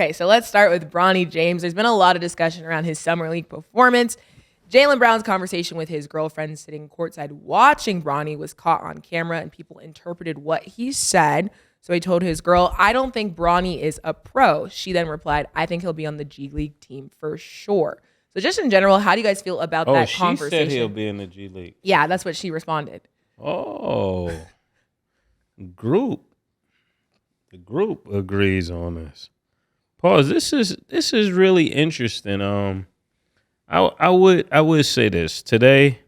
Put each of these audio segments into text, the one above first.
Okay, so let's start with Bronny James. There's been a lot of discussion around his summer league performance. Jaylen Brown's conversation with his girlfriend sitting courtside watching Bronny was caught on camera, and people interpreted what he said. So he told his girl, "I don't think Bronny is a pro." She then replied, "I think he'll be on the G League team for sure." So just in general, how do you guys feel about that conversation? She said he'll be in the G League. Yeah, that's what she responded. Oh, the group agrees on this. Pause. This is really interesting. I would say this today.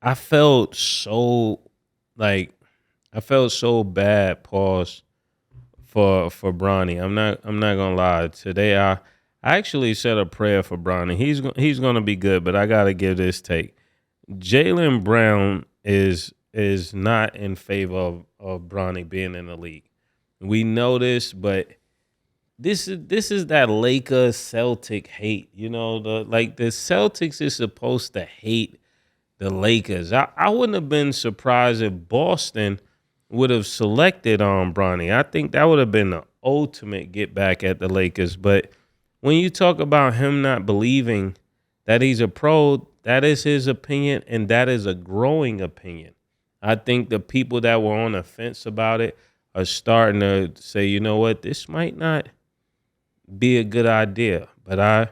I felt so bad. Pause for Bronny. I'm not gonna lie. Today I actually said a prayer for Bronny. He's gonna be good, but I gotta give this take. Jaylen Brown is not in favor of Bronny being in the league. We know this, but this is that Lakers Celtic hate. You know, the Celtics is supposed to hate the Lakers. I wouldn't have been surprised if Boston would have selected Bronny. I think that would have been the ultimate get back at the Lakers. But when you talk about him not believing that he's a pro, that is his opinion, and that is a growing opinion. I think the people that were on the fence about it are starting to say, you know what, this might not be a good idea. But I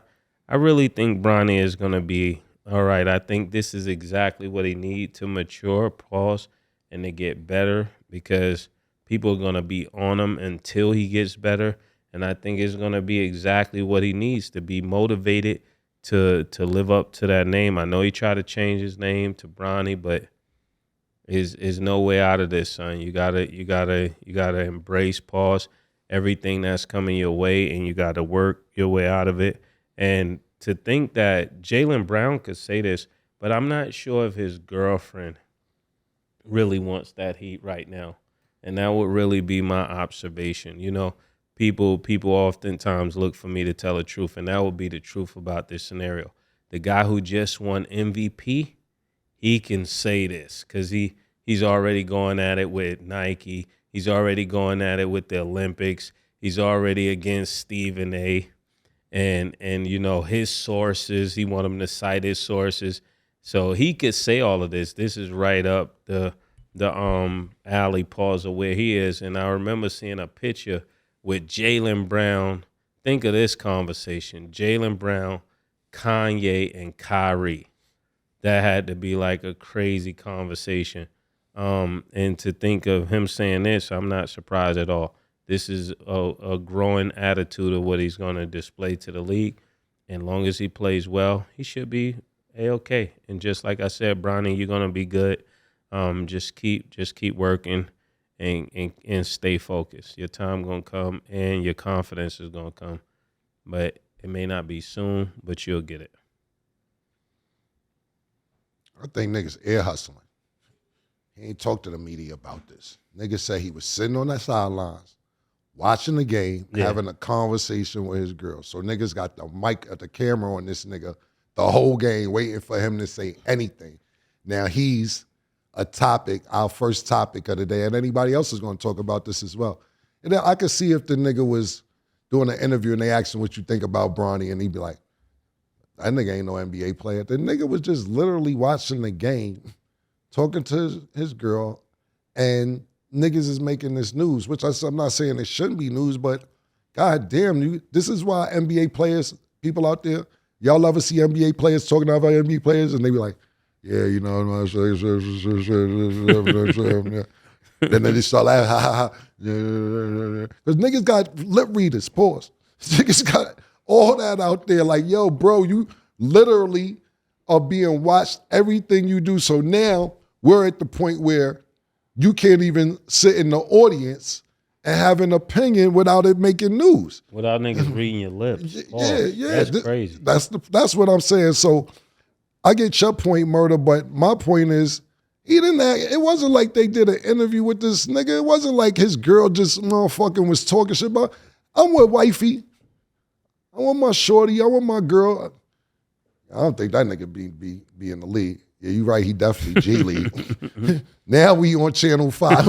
really think Bronny is going to be all right. I think this is exactly what he needs to mature, pause, and to get better, because people are going to be on him until he gets better. And I think it's going to be exactly what he needs to be motivated to live up to that name. I know he tried to change his name to Bronny, but is no way out of this, son. You gotta embrace, pause, everything that's coming your way, and you got to work your way out of it. And to think that Jaylen Brown could say this, but I'm not sure if his girlfriend really wants that heat right now. And that would really be my observation. You know, people oftentimes look for me to tell the truth, and that would be the truth about this scenario. The guy who just won MVP, he can say this because he's already going at it with Nike. He's already going at it with the Olympics. He's already against Stephen A. And you know, his sources, he want him to cite his sources. So he could say all of this. This is right up the alley, pause, of where he is. And I remember seeing a picture with Jaylen Brown. Think of this conversation. Jaylen Brown, Kanye, and Kyrie. That had to be like a crazy conversation. And to think of him saying this, I'm not surprised at all. This is a growing attitude of what he's going to display to the league. And long as he plays well, he should be A-okay. And just like I said, Bronny, you're going to be good. Just keep working and stay focused. Your time going to come and your confidence is going to come. But it may not be soon, but you'll get it. I think niggas air hustling. He ain't talked to the media about this. Niggas say he was sitting on the sidelines, watching the game, having a conversation with his girl. So niggas got the mic at the camera on this nigga the whole game, waiting for him to say anything. Now he's a topic, our first topic of the day, and anybody else is going to talk about this as well. And then I could see if the nigga was doing an interview and they asked him what you think about Bronny, and he'd be like, that nigga ain't no NBA player. The nigga was just literally watching the game, talking to his girl, and niggas is making this news, which I'm not saying it shouldn't be news, but god damn, this is why NBA players, people out there, y'all ever see NBA players talking about NBA players, and they be like, yeah, you know, then they just start laughing, ha ha ha. Because niggas got lip readers, pause. Niggas got all that out there, like, yo, bro, you literally are being watched, everything you do. So now we're at the point where you can't even sit in the audience and have an opinion without it making news. Without niggas reading your lips. Yeah. That's crazy. That's what I'm saying. So I get your point, Murder, but my point is, it wasn't like they did an interview with this nigga. It wasn't like his girl just motherfucking was talking shit about. I'm with wifey. I want my shorty. I want my girl. I don't think that nigga be in the league. Yeah, you right. He definitely G League. Now we on Channel 5.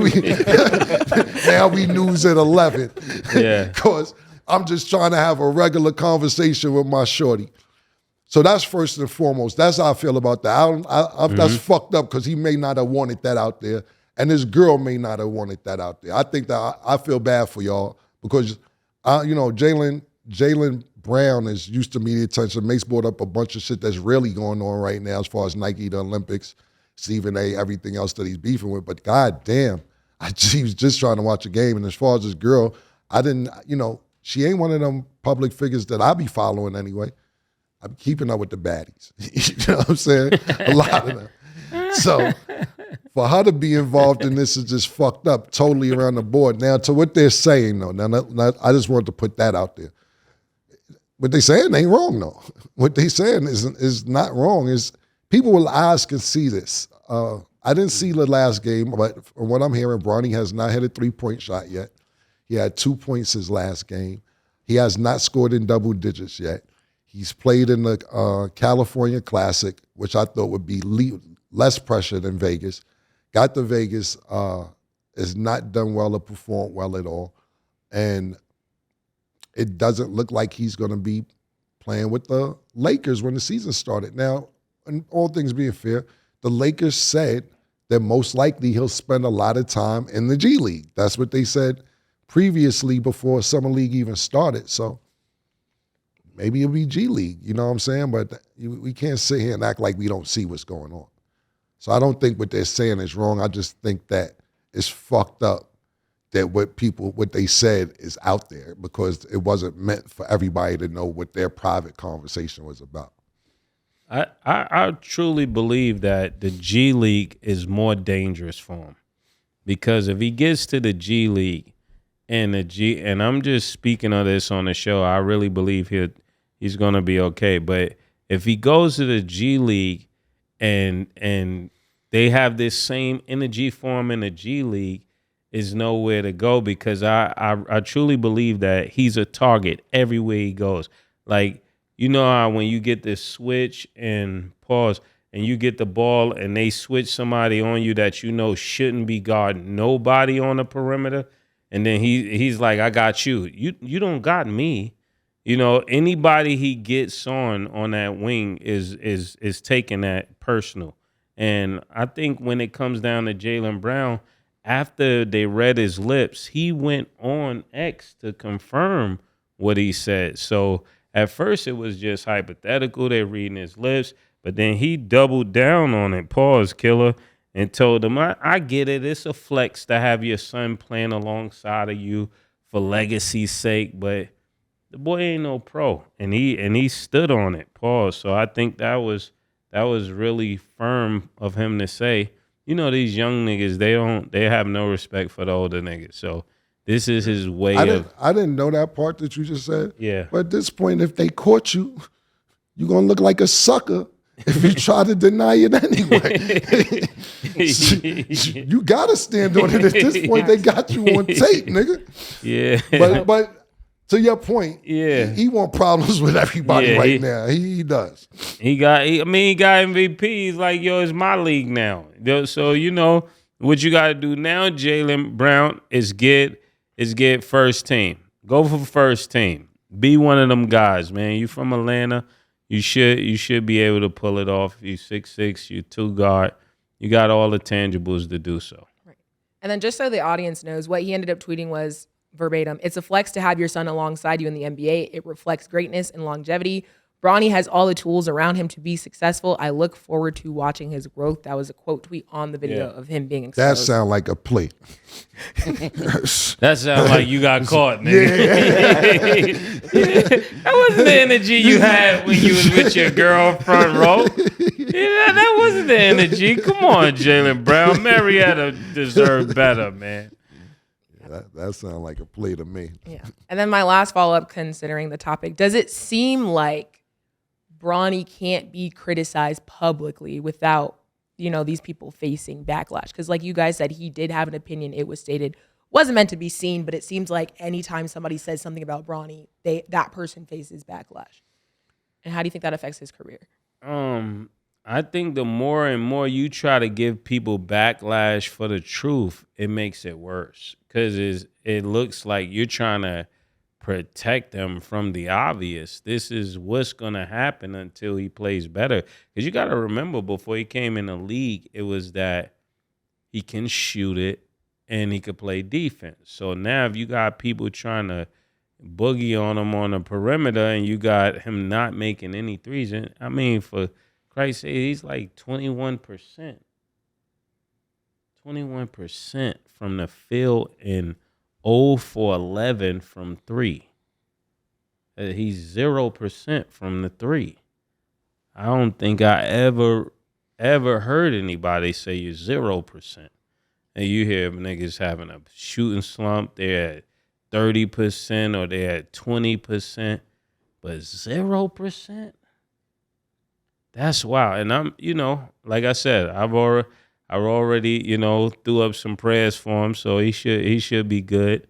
Now we news at 11. Yeah. Because I'm just trying to have a regular conversation with my shorty. So that's first and foremost. That's how I feel about that. That's fucked up because he may not have wanted that out there, and his girl may not have wanted that out there. I think that I feel bad for y'all because, Jaylen Brown is used to media attention. Mase brought up a bunch of shit that's really going on right now as far as Nike, the Olympics, Stephen A., everything else that he's beefing with. But goddamn, he was just trying to watch a game. And as far as this girl, I didn't, she ain't one of them public figures that I be following anyway. I'm keeping up with the baddies. You know what I'm saying? A lot of them. So for her to be involved in this is just fucked up, totally around the board. Now, to what they're saying, though, now I just wanted to put that out there. What they saying ain't wrong, though. What they saying is not wrong. Is people will ask and see this. I didn't see the last game, but from what I'm hearing, Bronny has not hit a 3-point shot yet. He had 2 points his last game. He has not scored in double digits yet. He's played in the California Classic, which I thought would be less pressure than Vegas. Got to Vegas, has not done well or performed well at all. And it doesn't look like he's going to be playing with the Lakers when the season started. Now, and all things being fair, the Lakers said that most likely he'll spend a lot of time in the G League. That's what they said previously before Summer League even started. So maybe it'll be G League, you know what I'm saying? But we can't sit here and act like we don't see what's going on. So I don't think what they're saying is wrong. I just think that it's fucked up that what they said is out there because it wasn't meant for everybody to know what their private conversation was about. I truly believe that the G League is more dangerous for him because if he gets to the G League and I'm just speaking of this on the show, I really believe he's going to be okay. But if he goes to the G League and they have this same energy for him in the G League, is nowhere to go because I truly believe that he's a target everywhere he goes. Like, you know how when you get this switch and pause and you get the ball and they switch somebody on you that you know shouldn't be guarding nobody on the perimeter, and then he's like, I got you. You don't got me. You know, anybody he gets on that wing is taking that personal. And I think when it comes down to Jaylen Brown, after they read his lips, he went on X to confirm what he said. So at first it was just hypothetical. They're reading his lips, but then he doubled down on it. Pause, Killa, and told him, I get it. It's a flex to have your son playing alongside of you for legacy's sake, but the boy ain't no pro, and he stood on it. Pause. So I think that was really firm of him to say. You know, these young niggas, they have no respect for the older niggas. So this is his way I didn't know that part that you just said. Yeah. But at this point, if they caught you, you're going to look like a sucker if you try to deny it anyway. You got to stand on it at this point. They got you on tape, nigga. Yeah. But to your point, yeah, he want problems with everybody right now. He does. He got MVP. He's like, yo, it's my league now. So you know what you got to do now, Jaylen Brown, is get first team. Go for first team. Be one of them guys, man. You from Atlanta. You should be able to pull it off. You 6'6", you 2 guard. You got all the tangibles to do so. Right. And then just so the audience knows, what he ended up tweeting was verbatim, it's a flex to have your son alongside you in the NBA. It reflects greatness and longevity. Bronny has all the tools around him to be successful. I look forward to watching his growth. That was a quote tweet on the video of him being exposed. That sound like a play. That sounds like you got caught, nigga. That wasn't the energy you had when you was with your girl front row. Yeah, that wasn't the energy. Come on, Jaylen Brown. Marietta deserved better, man. That sounds like a play to me. Yeah. And then my last follow-up, considering the topic, does it seem like Bronny can't be criticized publicly without, these people facing backlash? Because like you guys said, he did have an opinion. It was stated, wasn't meant to be seen, but it seems like anytime somebody says something about Bronny, that person faces backlash. And how do you think that affects his career? I think the more and more you try to give people backlash for the truth, it makes it worse because it looks like you're trying to protect them from the obvious. This is what's going to happen until he plays better. Because you got to remember, before he came in the league, it was that he can shoot it and he could play defense. So now if you got people trying to boogie on him on the perimeter and you got him not making any threes, and I mean, for Christ's sake, he's like 21%. 21% from the field and 0 for 11 from 3. He's 0% from the 3. I don't think I ever heard anybody say you're 0%. And you hear niggas having a shooting slump, they're at 30% or they're at 20%, but 0%? That's wild. And I'm, like I said, I've already, threw up some prayers for him, so he should be good.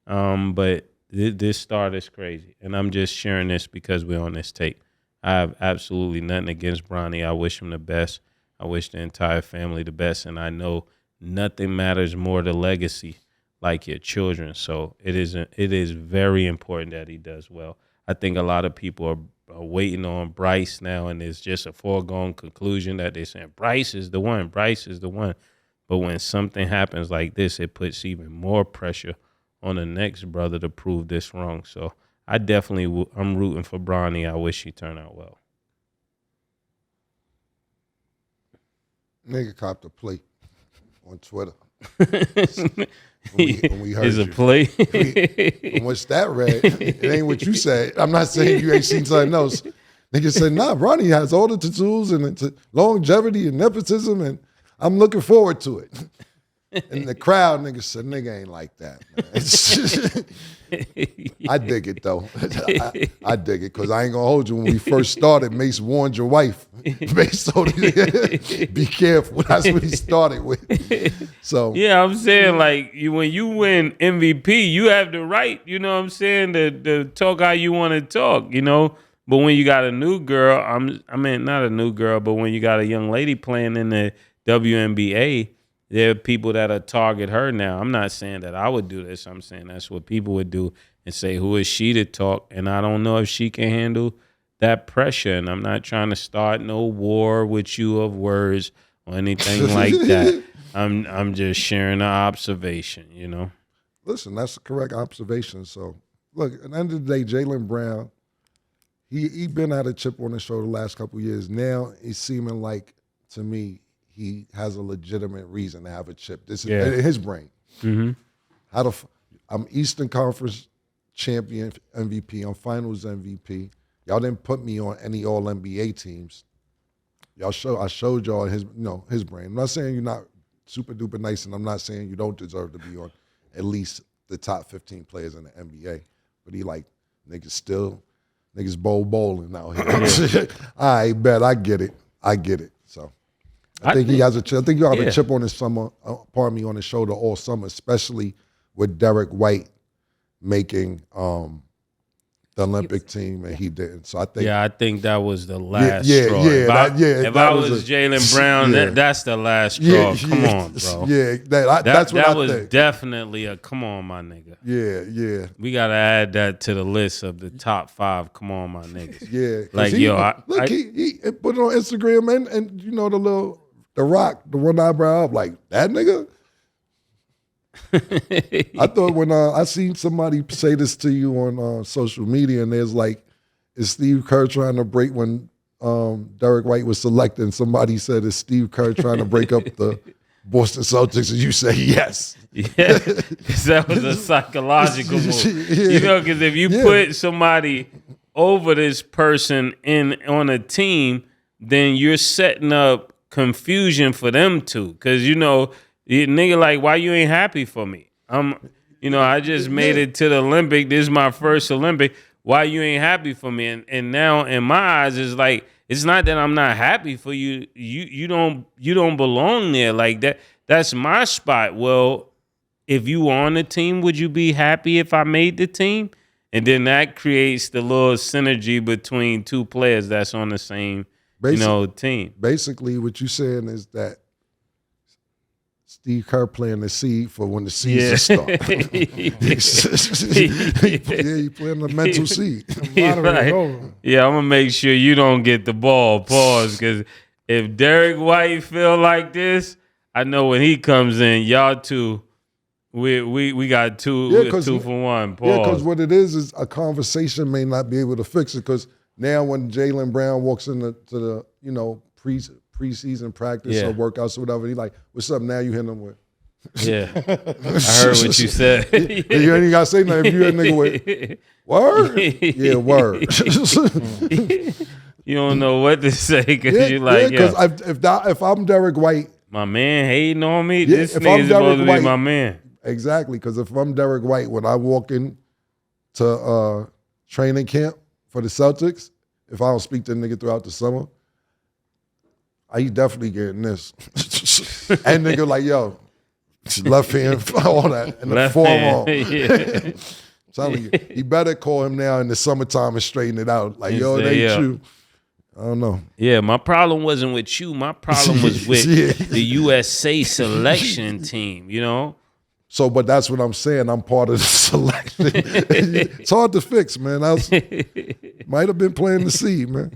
But this start is crazy, and I'm just sharing this because we're on this tape. I have absolutely nothing against Bronny. I wish him the best. I wish the entire family the best, and I know nothing matters more to legacy like your children. So it is very important that he does well. I think a lot of people are waiting on Bryce now, and it's just a foregone conclusion that they're saying Bryce is the one. But when something happens like this, it puts even more pressure on the next brother to prove this wrong. So I definitely I'm rooting for Bronny. I wish he turned out well. Nigga copped a play on Twitter. when we heard Is a you. play. And what's that read? It ain't what you said. I'm not saying you ain't seen something else. Nigga said, nah, Bronny has all the tattoos and it's longevity and nepotism, and I'm looking forward to it. And the crowd, nigga said, nigga ain't like that, man. I dig it, though. I dig it, because I ain't going to hold you. When we first started, Mase warned your wife. Mase told her, be careful. That's what he started with. So yeah, I'm saying, like, when you win MVP, you have the right, you know what I'm saying, to talk how you want to talk, But when you got a new girl, I mean, not a new girl, but when you got a young lady playing in the WNBA, there are people that'll target her now. I'm not saying that I would do this. I'm saying that's what people would do and say, who is she to talk? And I don't know if she can handle that pressure. And I'm not trying to start no war with you of words or anything like that. I'm just sharing an observation, Listen, that's the correct observation. So, look, at the end of the day, Jaylen Brown, he been at a chip on his shoulder the last couple of years. Now it's seeming like, to me, he has a legitimate reason to have a chip. This is in his brain. Mm-hmm. I'm Eastern Conference champion MVP. I'm Finals MVP. Y'all didn't put me on any All NBA teams. I showed y'all his brain. I'm not saying you're not super duper nice, and I'm not saying you don't deserve to be on at least the top 15 players in the NBA. But he like niggas bowling out here. I bet I get it. So. I think he has a chip. I think you have a chip on his on his shoulder all summer, especially with Derek White making the Olympic team, and he didn't. So I think that was the last straw. If I was Jaylen Brown, that's the last straw. Come on, bro. Yeah, that's what I think. That was definitely a come on, my nigga. Yeah. We gotta add that to the list of the top 5. Come on, my niggas. Yeah, like he put it on Instagram and the Rock, the one eyebrow up, like that nigga. I thought when I seen somebody say this to you on social media, and there's like, is Steve Kerr trying to break when Derek White was selected? And somebody said, is Steve Kerr trying to break up the Boston Celtics? And you say yes. Yeah, because that was a psychological move. Because if you put somebody over this person on a team, then you're setting up confusion for them too, because nigga like, why you ain't happy for me? I just made it to the Olympic. This is my first Olympic. Why you ain't happy for me? And now in my eyes, it's like, it's not that I'm not happy for you. You don't belong there like that. That's my spot. Well, if you were on the team, would you be happy if I made the team? And then that creates the little synergy between two players that's on the same team. Basically, what you're saying is that Steve Kerr playing the seed for when the season starts. He playing the mental seed. Yeah, I'm gonna make sure you don't get the ball. Pause, because if Derek White feel like this, I know when he comes in, y'all two, we got two 2 for 1. Pause. Yeah, because what it is a conversation may not be able to fix it. Because now when Jaylen Brown walks into the preseason practice or workouts or whatever, he like, what's up? Now you hit him with. Yeah, I heard what you said. You ain't gotta say nothing if you a nigga with word. Yeah, word. You don't know what to say because you're like, because if I'm Derek White, my man hating on me. This if nigga's supposed to be White, my man. Exactly, because if I'm Derek White, when I walk in to training camp for the Celtics, if I don't speak to the nigga throughout the summer, I definitely getting this. And nigga like, yo, left hand, all that, and the forearm. Yeah. I'm telling you, you better call him now in the summertime and straighten it out. Like, yo, it ain't you. I don't know. Yeah, my problem wasn't with you. My problem was with the USA selection team, you know? So, but that's what I'm saying. I'm part of the selection. It's hard to fix, man. Might have been playing the seed, man.